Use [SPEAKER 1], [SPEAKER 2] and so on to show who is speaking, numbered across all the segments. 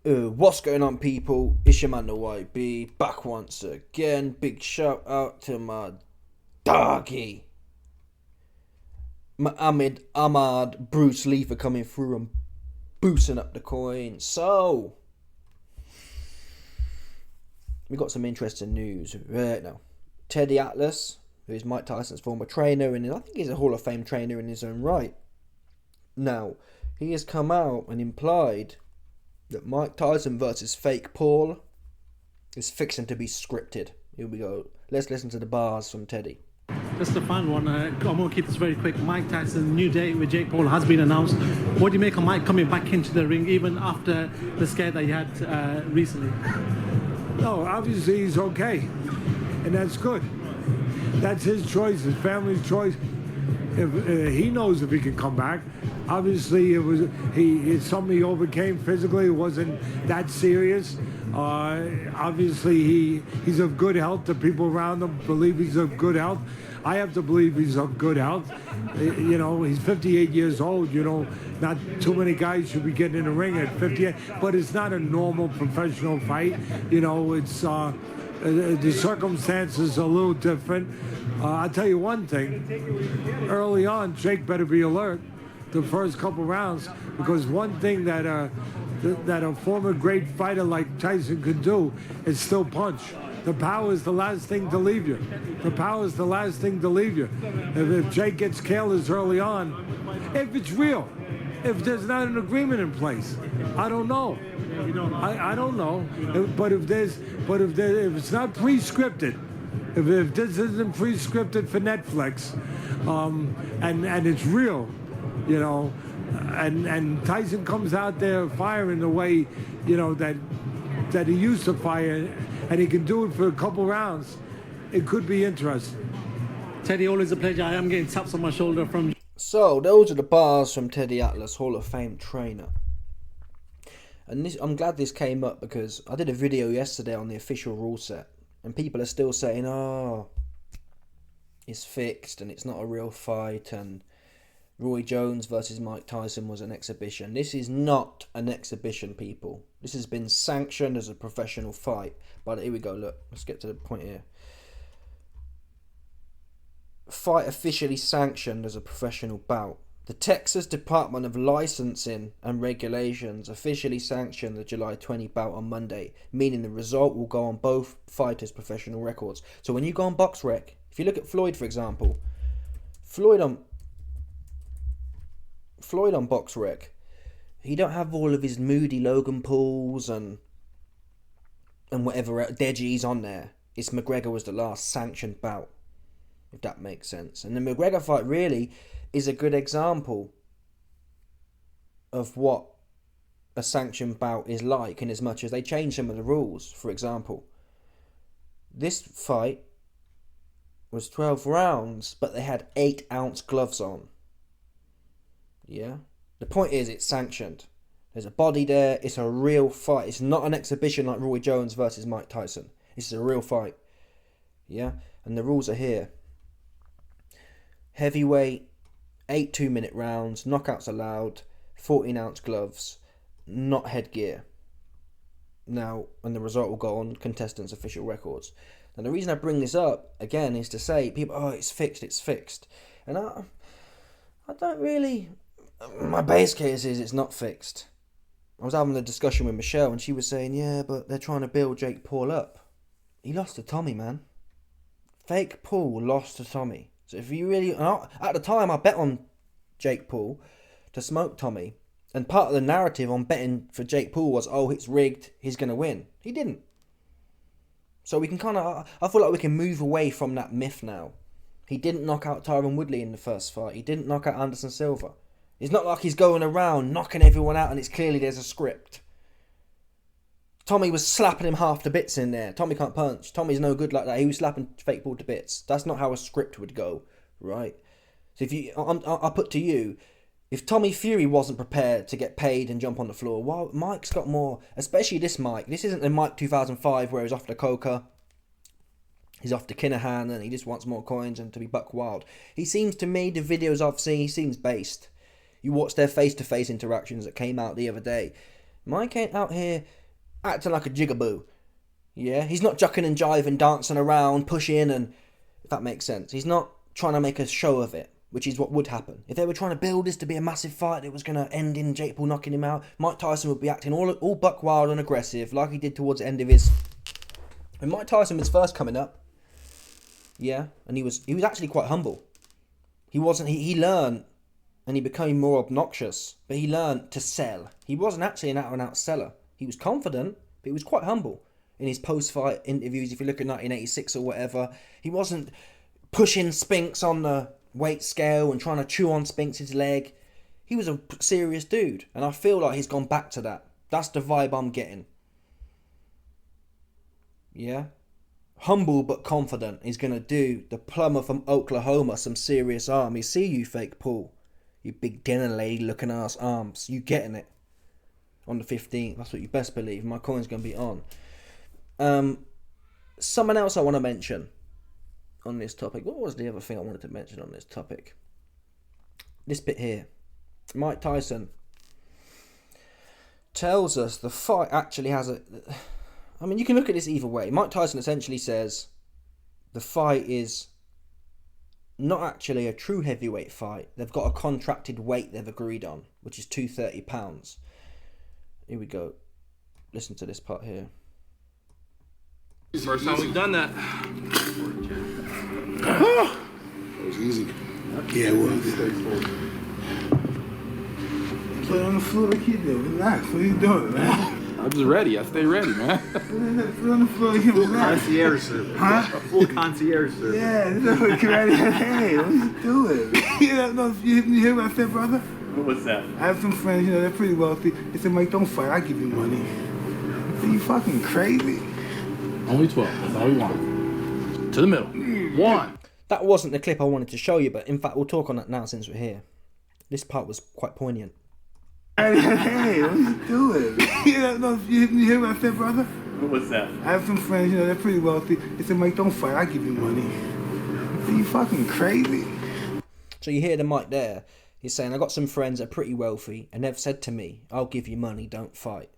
[SPEAKER 1] What's going on, people? It's your man, the YB, back once again. Big shout out to my doggy, Muhammad Ahmad Bruce Lee, for coming through and boosting up the coin. So, we got some interesting news right now. Teddy Atlas, who is Mike Tyson's former trainer, and I think he's a Hall of Fame trainer in his own right. Now, he has come out and implied that Mike Tyson versus Fake Paul is fixing to be scripted. Here we go. Let's listen to the bars from Teddy.
[SPEAKER 2] Just a fun one. I'm going to keep this very quick. Mike Tyson's new date with Jake Paul has been announced. What do you make of Mike coming back into the ring, even after the scare that he had recently?
[SPEAKER 3] No, obviously he's okay, and that's good. That's his choice, his family's choice. If he knows if he can come back. Obviously, it's something he overcame physically. It wasn't that serious. Obviously, he's of good health. The people around him believe he's of good health. I have to believe he's of good health. You know, he's 58 years old. You know, not too many guys should be getting in the ring at 58. But it's not a normal professional fight. You know, it's the circumstances are a little different. I'll tell you one thing. Early on, Jake better be alert the first couple rounds, because one thing that a former great fighter like Tyson could do is still punch. The power is the last thing to leave you. The power is the last thing to leave you. If Jake gets careless early on, if it's real, if there's not an agreement in place, I don't know. I don't know. But if it's not pre-scripted, if this isn't pre-scripted for Netflix, and it's real, you know, and Tyson comes out there firing the way, you know, that he used to fire, and he can do it for a couple rounds, it could be interesting.
[SPEAKER 2] Teddy, always a pleasure. I am getting taps on my shoulder from...
[SPEAKER 1] So, those are the bars from Teddy Atlas, Hall of Fame trainer. And I'm glad this came up, because I did a video yesterday on the official rule set, and people are still saying, oh, it's fixed and it's not a real fight, and Roy Jones versus Mike Tyson was an exhibition. This is not an exhibition, people. This has been sanctioned as a professional fight. But here we go, look, let's get to the point here. Fight officially sanctioned as a professional bout. The Texas Department of Licensing and Regulations officially sanctioned the July 20 bout on Monday, meaning the result will go on both fighters' professional records. So when you go on BoxRec, if you look at Floyd, for example, Floyd on BoxRec, he don't have all of his moody Logan Pauls and whatever Deji's on there. It's McGregor was the last sanctioned bout, if that makes sense. And the McGregor fight really is a good example of what a sanctioned bout is like, in as much as they changed some of the rules. For example, this fight was 12 rounds, but they had 8-ounce gloves on. Yeah? The point is, it's sanctioned. There's a body there. It's a real fight. It's not an exhibition like Roy Jones versus Mike Tyson. This is a real fight. Yeah? And the rules are here. Heavyweight, 8 2-minute rounds, knockouts allowed, 14-ounce gloves, not headgear. Now, and the result will go on contestants' official records. Now, the reason I bring this up, again, is to say, people, oh, it's fixed. And I don't really... My base case is it's not fixed. I was having a discussion with Michelle, and she was saying, yeah, but they're trying to build Jake Paul up. He lost to Tommy, man. Fake Paul lost to Tommy. So if you really... At the time, I bet on Jake Paul to smoke Tommy. And part of the narrative on betting for Jake Paul was, oh, it's rigged, he's going to win. He didn't. So we can kind of... I feel like we can move away from that myth now. He didn't knock out Tyron Woodley in the first fight. He didn't knock out Anderson Silva. It's not like he's going around knocking everyone out and it's clearly there's a script. Tommy was slapping him half to bits in there. Tommy can't punch. Tommy's no good like that. He was slapping Fake Paul to bits. That's not how a script would go, right? So if you, I'll put to you, if Tommy Fury wasn't prepared to get paid and jump on the floor, well, Mike's got more, especially this Mike. This isn't the Mike 2005 where he's off the coca. He's off to Kinahan and he just wants more coins and to be buck wild. He seems to me, the videos I've seen, he seems based. You watch their face-to-face interactions that came out the other day. Mike ain't out here acting like a jigaboo. Yeah, he's not jucking and jiving, dancing around, pushing, and if that makes sense. He's not trying to make a show of it, which is what would happen. If they were trying to build this to be a massive fight that was going to end in Jake Paul knocking him out, Mike Tyson would be acting all buck wild and aggressive, like he did towards the end of his... When Mike Tyson was first coming up, yeah, and he was actually quite humble. He learned, and he became more obnoxious, but he learned to sell. He wasn't actually an out-and-out seller. He was confident, but he was quite humble. In his post-fight interviews, if you look at 1986 or whatever, he wasn't pushing Spinks on the weight scale and trying to chew on Spinks' leg. He was a serious dude, and I feel like he's gone back to that. That's the vibe I'm getting. Yeah? Humble but confident. He's going to do the plumber from Oklahoma some serious harm. You see you, fake Paul. You big dinner lady looking ass arms. You getting it. On the 15th. That's what you best believe. My coin's going to be on. Someone else I want to mention on this topic. What was the other thing I wanted to mention on this topic? This bit here. Mike Tyson tells us the fight actually has a... I mean, you can look at this either way. Mike Tyson essentially says the fight is not actually a true heavyweight fight. They've got a contracted weight they've agreed on, which is 230 pounds. Here we go. Listen to this part here.
[SPEAKER 4] First time we've done that.
[SPEAKER 5] That was easy.
[SPEAKER 4] Yeah, it was.
[SPEAKER 5] Play on the floor like you do. Relax. What are you doing, man?
[SPEAKER 4] I'm just ready. I stay ready, man.
[SPEAKER 5] Play on the floor like you relax.
[SPEAKER 6] Concierge service.
[SPEAKER 5] Huh?
[SPEAKER 6] A full concierge service.
[SPEAKER 5] Yeah, look, ready. Hey, what are you doing? You hear what I said, brother?
[SPEAKER 6] What's that?
[SPEAKER 5] I have some friends, they're pretty wealthy. They said, Mike, don't fight. I'll give you money. Are you fucking crazy?
[SPEAKER 4] Only 12. That's all we want. To the middle. One.
[SPEAKER 1] That wasn't the clip I wanted to show you, but in fact, we'll talk on that now since we're here. This part was quite poignant.
[SPEAKER 5] Hey, what are you doing? You hear what I said, brother?
[SPEAKER 6] What's that?
[SPEAKER 5] I have some friends, they're pretty wealthy. They said, Mike, don't fight. I'll give you money. Are you fucking crazy?
[SPEAKER 1] So you hear the mic there. He's saying, I got some friends that are pretty wealthy, and they've said to me, I'll give you money, don't fight.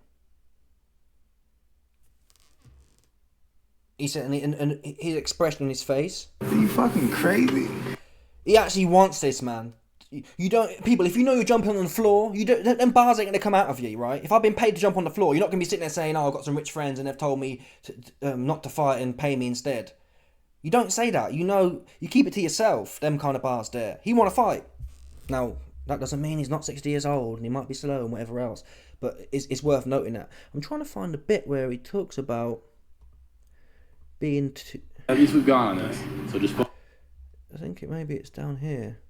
[SPEAKER 1] He said, and his expression on his face.
[SPEAKER 5] Are you fucking crazy?
[SPEAKER 1] He actually wants this, man. You don't, people, if you know you're jumping on the floor, you don't, them bars ain't going to come out of you, right? If I've been paid to jump on the floor, you're not going to be sitting there saying, oh, I've got some rich friends and they've told me not to fight and pay me instead. You don't say that. You know, you keep it to yourself, them kind of bars there. He want to fight. Now, that doesn't mean he's not 60 years old and he might be slow and whatever else. But it's worth noting that. I'm trying to find a bit where he talks about being...
[SPEAKER 4] At least we've gone on this. So just...
[SPEAKER 1] I think maybe it's down here.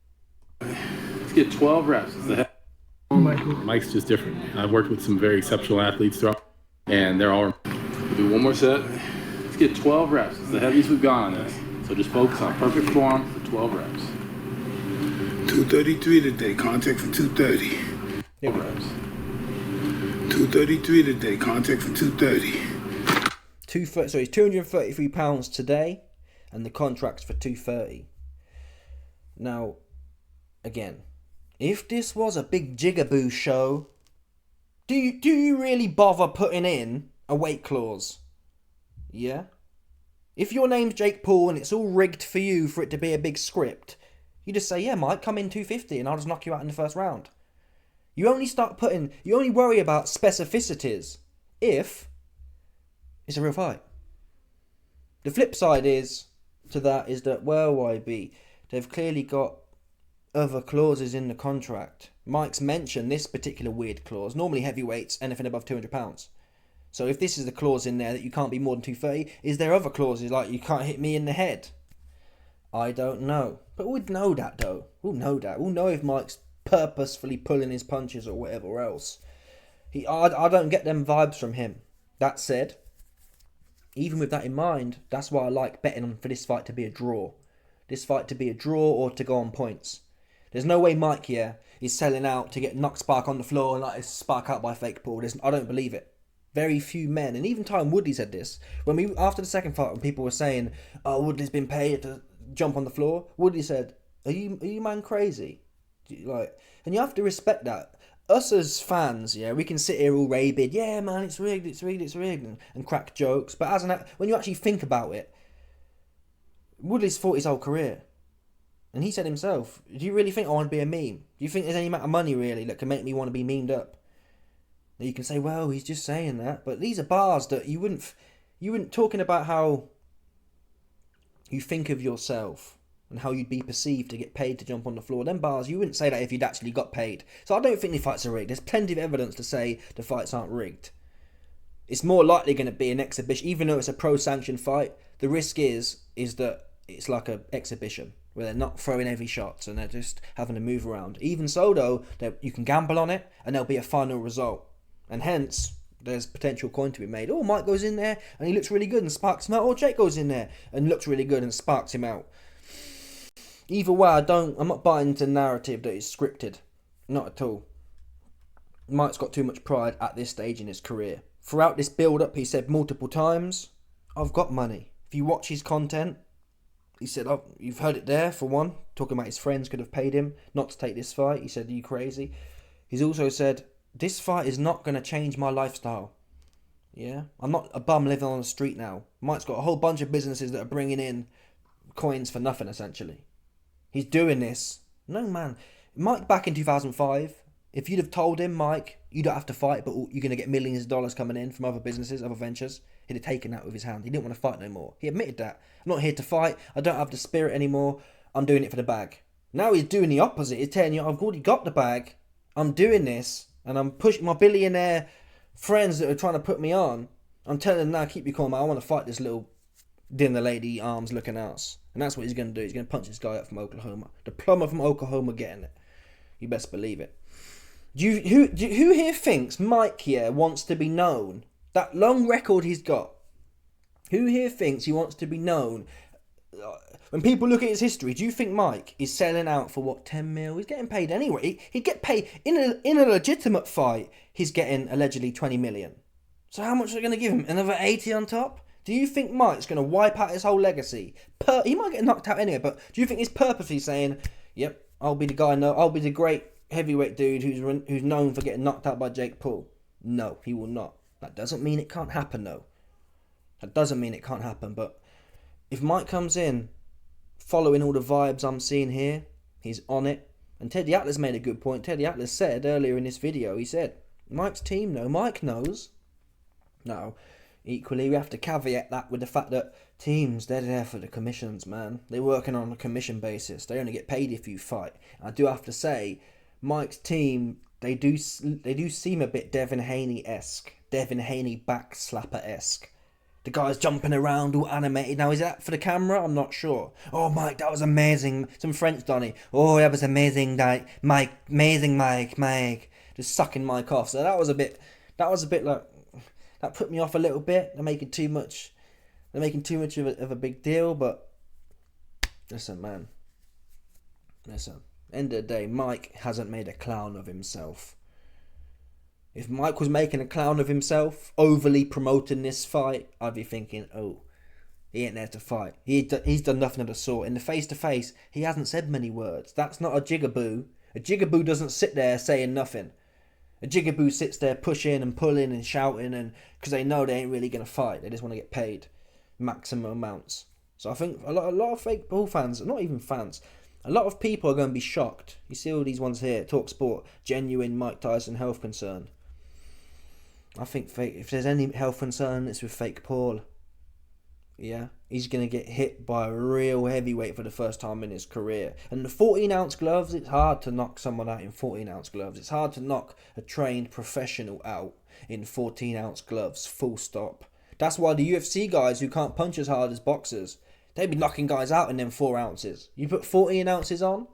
[SPEAKER 4] Let's get 12 reps. Mike's just different. I've worked with some very exceptional athletes throughout, and they're all... We'll do one more set. Let's get 12 reps. It's the heaviest we've gone on this. So just focus on perfect form for 12 reps.
[SPEAKER 5] 233 today, contact for 230.
[SPEAKER 1] Here we go.
[SPEAKER 4] Reps.
[SPEAKER 5] 233 today, contact for 230.
[SPEAKER 1] So he's 233 pounds today, and the contract's for 230. Now, again, if this was a big jigaboo show, do you really bother putting in a weight clause? Yeah? If your name's Jake Paul and it's all rigged for you for it to be a big script, you just say, yeah, Mike, come in 250 and I'll just knock you out in the first round. You only worry about specificities if it's a real fight. The flip side is that, well, YB, they've clearly got other clauses in the contract. Mike's mentioned this particular weird clause. Normally heavyweights, anything above 200 pounds. So if this is the clause in there that you can't be more than 230, is there other clauses like you can't hit me in the head? I don't know. But we'd know that though. We'll know that. We'll know if Mike's purposefully pulling his punches or whatever else. I don't get them vibes from him. That said, even with that in mind, that's why I like betting for this fight to be a draw. This fight to be a draw or to go on points. There's no way Mike here is selling out to get knocked spark on the floor and like his spark out by fake Paul. I don't believe it. Very few men, and even Tyron Woodley said this after the second fight when people were saying, "Oh, Woodley's been paid to jump on the floor." Woodley said, "Are you man crazy?" And you have to respect that. us as fans, yeah, we can sit here all rabid, yeah, man, it's rigged, and crack jokes. But when you actually think about it, Woodley's fought his whole career. And he said himself, do you really think I want to be a meme? Do you think there's any amount of money, really, that can make me want to be memed up? Now you can say, well, he's just saying that. But these are bars that you wouldn't talking about how you think of yourself and how you'd be perceived to get paid to jump on the floor. Them bars, you wouldn't say that if you'd actually got paid. So I don't think the fights are rigged. There's plenty of evidence to say the fights aren't rigged. It's more likely going to be an exhibition. Even though it's a pro-sanctioned fight, the risk is that it's like an exhibition where they're not throwing heavy shots and they're just having to move around. Even so, though, you can gamble on it and there'll be a final result. And hence, there's potential coin to be made. Oh, Mike goes in there and he looks really good and sparks him out. Or Jake goes in there and looks really good and sparks him out. Either way, I'm not buying into the narrative that it's scripted. Not at all. Mike's got too much pride at this stage in his career. Throughout this build-up, he said multiple times, I've got money. If you watch his content, he said, oh, you've heard it there, for one. Talking about his friends could have paid him not to take this fight. He said, are you crazy? He's also said, this fight is not going to change my lifestyle. Yeah? I'm not a bum living on the street now. Mike's got a whole bunch of businesses that are bringing in coins for nothing, essentially. He's doing this. No, man. Mike, back in 2005, if you'd have told him, Mike, you don't have to fight, but you're going to get millions of dollars coming in from other businesses, other ventures, he'd have taken that with his hand. He didn't want to fight no more. He admitted that. I'm not here to fight. I don't have the spirit anymore. I'm doing it for the bag. Now he's doing the opposite. He's telling you, I've already got the bag. I'm doing this. And I'm pushing my billionaire friends that are trying to put me on. I'm telling them now, keep your calm. I want to fight this little dinner lady arms looking ass. And that's what he's going to do. He's going to punch this guy up from Oklahoma. The plumber from Oklahoma getting it. You best believe it. Who here thinks Mike here wants to be known? That long record he's got. Who here thinks he wants to be known? When people look at his history, do you think Mike is selling out for what, 10 mil? He's getting paid anyway. He'd get paid in a legitimate fight. He's getting allegedly 20 million. So how much are they going to give him? Another 80 on top? Do you think Mike's going to wipe out his whole legacy? He might get knocked out anyway, but do you think he's purposely saying, yep, I'll be the guy, no, I'll be the great heavyweight dude who's known for getting knocked out by Jake Paul? No, he will not. That doesn't mean it can't happen, though. That doesn't mean it can't happen, but if Mike comes in following all the vibes I'm seeing here, he's on it. And Teddy Atlas made a good point. Teddy Atlas said earlier in this video, he said, Mike's team know, Mike knows. Now, equally, we have to caveat that with the fact that teams, they're there for the commissions, man. They're working on a commission basis. They only get paid if you fight. And I do have to say, Mike's team, they do seem a bit Devin Haney-esque. Devin Haney backslapper-esque. The guy's jumping around, all animated. Now, is that for the camera? I'm not sure. Oh, Mike, that was amazing. Some French, Donny. Oh, that was amazing, Mike. Amazing, Mike. Just sucking Mike off. So that was a bit like, that put me off a little bit. They're making too much of a big deal. But listen, man. Listen. End of the day, Mike hasn't made a clown of himself. If Mike was making a clown of himself, overly promoting this fight, I'd be thinking, oh, he ain't there to fight. He's done nothing of the sort. In the face-to-face, he hasn't said many words. That's not a jigaboo. A jigaboo doesn't sit there saying nothing. A jigaboo sits there pushing and pulling and shouting, and because they know they ain't really going to fight. They just want to get paid maximum amounts. So I think a lot of fake ball fans, not even fans, a lot of people are going to be shocked. You see all these ones here, Talk Sport, genuine Mike Tyson health concern. I think if there's any health concern, it's with fake Paul. Yeah, he's going to get hit by a real heavyweight for the first time in his career. And the 14-ounce gloves, it's hard to knock someone out in 14-ounce gloves. It's hard to knock a trained professional out in 14-ounce gloves, full stop. That's why the UFC guys who can't punch as hard as boxers, they be knocking guys out in them 4 ounces. You put 14 ounces on,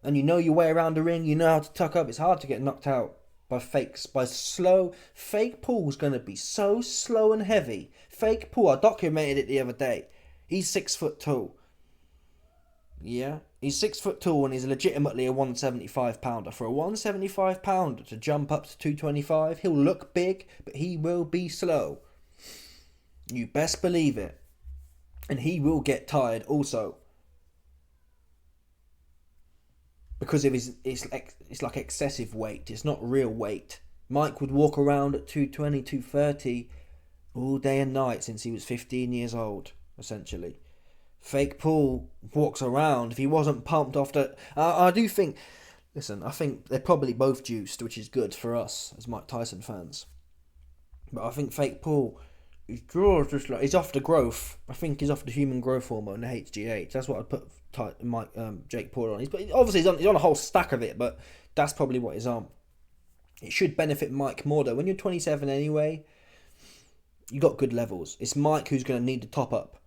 [SPEAKER 1] and you know your way around the ring, you know how to tuck up, it's hard to get knocked out. By fakes, by slow. Fake Paul's going to be so slow and heavy. Fake Paul, I documented it the other day. He's 6 foot tall. Yeah, he's 6 foot tall and he's legitimately a 175 pounder. For a 175 pounder to jump up to 225, he'll look big, but he will be slow. You best believe it. And he will get tired also. because of his, it's like excessive weight. It's not real weight. Mike would walk around at 220, 230 all day and night since he was 15 years old, essentially. Fake Paul walks around. If he wasn't pumped off the... I do think... Listen, I think they're probably both juiced, which is good for us as Mike Tyson fans. But I think Fake Paul, his jaw is just like... He's off the growth. I think he's off the human growth hormone, the HGH. That's what I'd put Jake Paul on. Obviously, he's on a whole stack of it, but that's probably what he's on. It should benefit Mike more, though. When you're 27 anyway, you got good levels. It's Mike who's going to need the top up.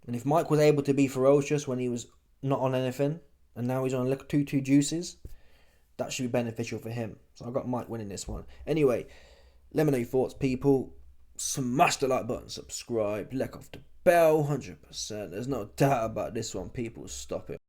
[SPEAKER 1] And if Mike was able to be ferocious when he was not on anything, and now he's on a 2-2 juices, that should be beneficial for him. So I've got Mike winning this one. Anyway, let me know your thoughts, people. Smash the like button, subscribe, let off the bell, 100%. There's no doubt about this one, people. Stop it.